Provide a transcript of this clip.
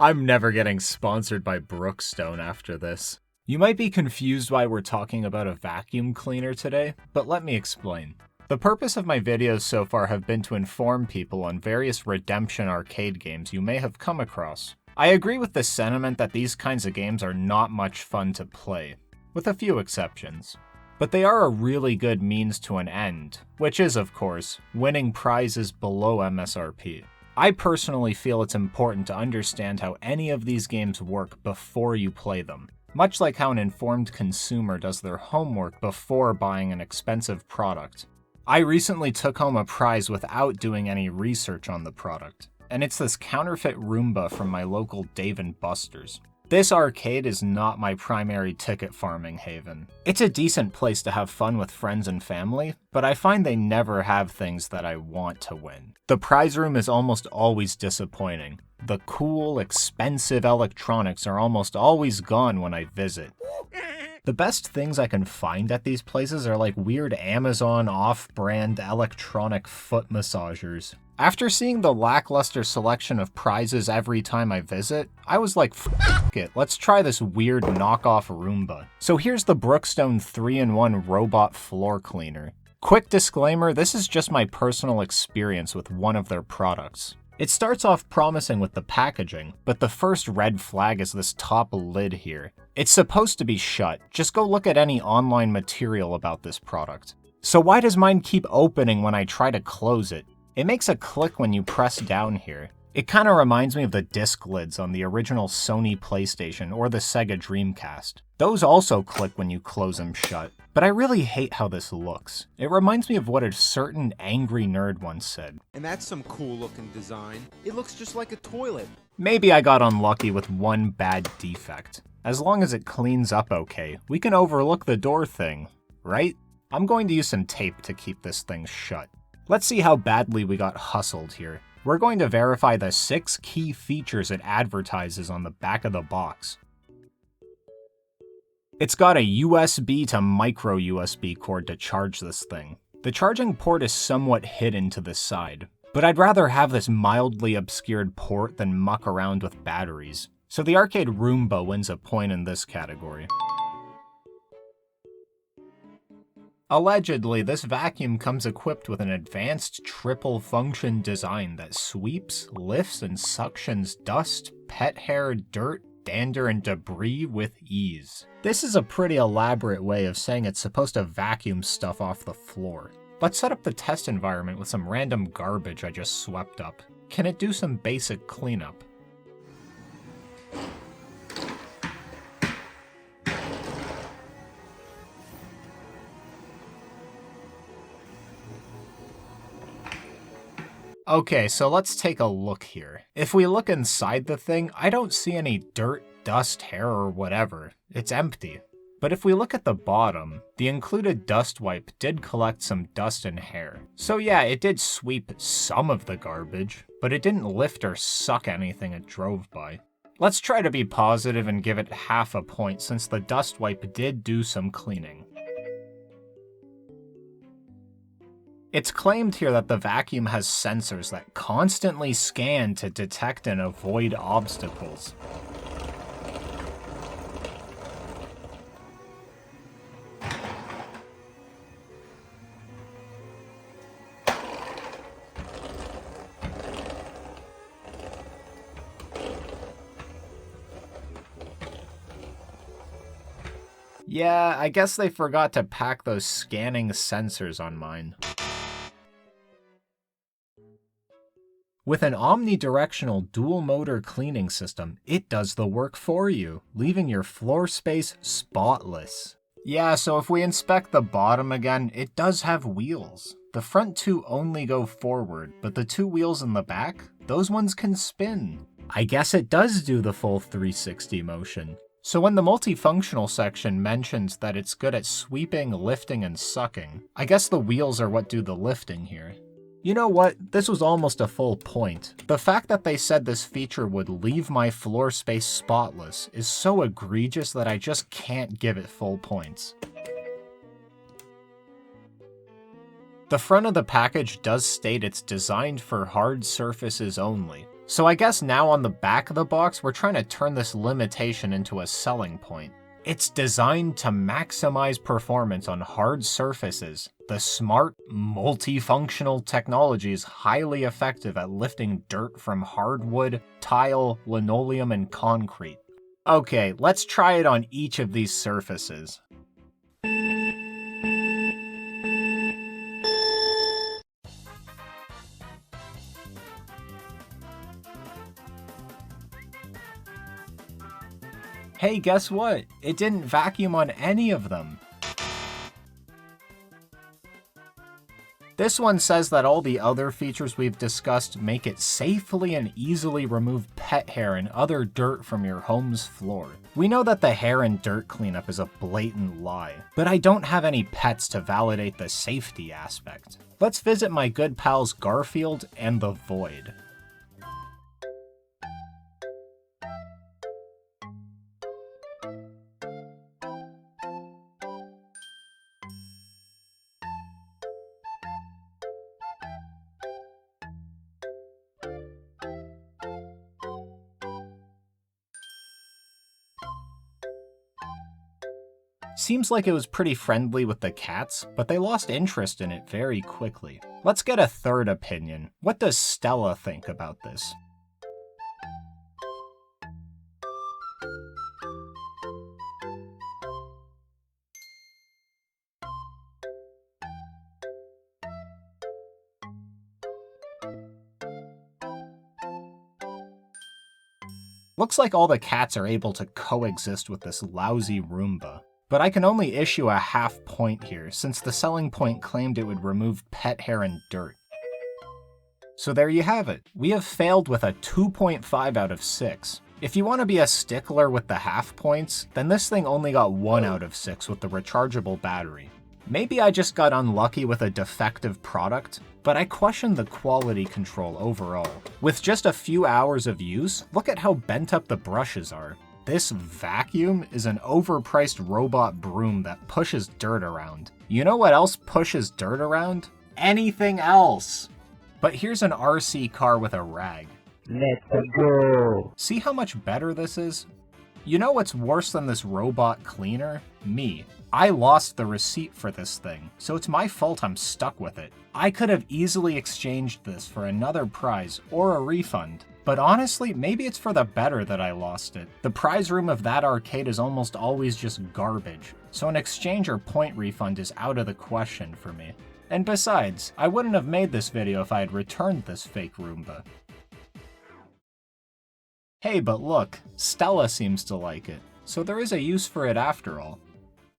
I'm never getting sponsored by Brookstone after this. You might be confused why we're talking about a vacuum cleaner today, but let me explain. The purpose of my videos so far have been to inform people on various redemption arcade games you may have come across. I agree with the sentiment that these kinds of games are not much fun to play, with a few exceptions. But they are a really good means to an end, which is, of course, winning prizes below MSRP. I personally feel it's important to understand how any of these games work before you play them, much like how an informed consumer does their homework before buying an expensive product. I recently took home a prize without doing any research on the product, and it's this counterfeit Roomba from my local Dave & Buster's. This arcade is not my primary ticket farming haven. It's a decent place to have fun with friends and family, but I find they never have things that I want to win. The prize room is almost always disappointing. The cool, expensive electronics are almost always gone when I visit. The best things I can find at these places are like weird Amazon off-brand electronic foot massagers. After seeing the lackluster selection of prizes every time I visit, I was like, f*** it, let's try this weird knockoff Roomba. So here's the Brookstone 3-in-1 robot floor cleaner. Quick disclaimer, this is just my personal experience with one of their products. It starts off promising with the packaging, but the first red flag is this top lid here. It's supposed to be shut, just go look at any online material about this product. So why does mine keep opening when I try to close it? It makes a click when you press down here. It kinda reminds me of the disc lids on the original Sony PlayStation or the Sega Dreamcast. Those also click when you close them shut, but I really hate how this looks. It reminds me of what a certain angry nerd once said. And that's some cool looking design. It looks just like a toilet. Maybe I got unlucky with one bad defect. As long as it cleans up okay, we can overlook the door thing, right? I'm going to use some tape to keep this thing shut. Let's see how badly we got hustled here. We're going to verify the 6 key features it advertises on the back of the box. It's got a USB to micro USB cord to charge this thing. The charging port is somewhat hidden to the side, but I'd rather have this mildly obscured port than muck around with batteries. So the arcade Roomba wins a point in this category. Allegedly, this vacuum comes equipped with an advanced triple-function design that sweeps, lifts, and suctions dust, pet hair, dirt, dander, and debris with ease. This is a pretty elaborate way of saying it's supposed to vacuum stuff off the floor. Let's set up the test environment with some random garbage I just swept up. Can it do some basic cleanup? Okay, so let's take a look here. If we look inside the thing, I don't see any dirt, dust, hair, or whatever. It's empty. But if we look at the bottom, the included dust wipe did collect some dust and hair. So yeah, it did sweep some of the garbage, but it didn't lift or suck anything it drove by. Let's try to be positive and give it half a point since the dust wipe did do some cleaning. It's claimed here that the vacuum has sensors that constantly scan to detect and avoid obstacles. Yeah, I guess they forgot to pack those scanning sensors on mine. With an omnidirectional dual-motor cleaning system, it does the work for you, leaving your floor space spotless. Yeah, so if we inspect the bottom again, it does have wheels. The front 2 only go forward, but the 2 wheels in the back, those ones can spin. I guess it does do the full 360 motion. So when the multifunctional section mentions that it's good at sweeping, lifting, and sucking, I guess the wheels are what do the lifting here. You know what? This was almost a full point. The fact that they said this feature would leave my floor space spotless is so egregious that I just can't give it full points. The front of the package does state it's designed for hard surfaces only, So I guess now on the back of the box, we're trying to turn this limitation into a selling point. It's designed to maximize performance on hard surfaces. The smart, multifunctional technology is highly effective at lifting dirt from hardwood, tile, linoleum, and concrete. Okay, let's try it on each of these surfaces. Hey, guess what? It didn't vacuum on any of them. This one says that all the other features we've discussed make it safely and easily remove pet hair and other dirt from your home's floor. We know that the hair and dirt cleanup is a blatant lie, but I don't have any pets to validate the safety aspect. Let's visit my good pals Garfield and the Void. Seems like it was pretty friendly with the cats, but they lost interest in it very quickly. Let's get a third opinion. What does Stella think about this? Looks like all the cats are able to coexist with this lousy Roomba. But I can only issue a half point here, since the selling point claimed it would remove pet hair and dirt. So there you have it. We have failed with a 2.5 out of 6. If you want to be a stickler with the half points, then this thing only got 1 out of 6 with the rechargeable battery. Maybe I just got unlucky with a defective product, but I question the quality control overall. With just a few hours of use, look at how bent up the brushes are. This vacuum is an overpriced robot broom that pushes dirt around. You know what else pushes dirt around? Anything else! But here's an RC car with a rag. Let's go! See how much better this is? You know what's worse than this robot cleaner? Me. I lost the receipt for this thing, so it's my fault I'm stuck with it. I could have easily exchanged this for another prize or a refund. But honestly, maybe it's for the better that I lost it. The prize room of that arcade is almost always just garbage, so an exchange or point refund is out of the question for me. And besides, I wouldn't have made this video if I had returned this fake Roomba. Hey, but look, Stella seems to like it, so there is a use for it after all.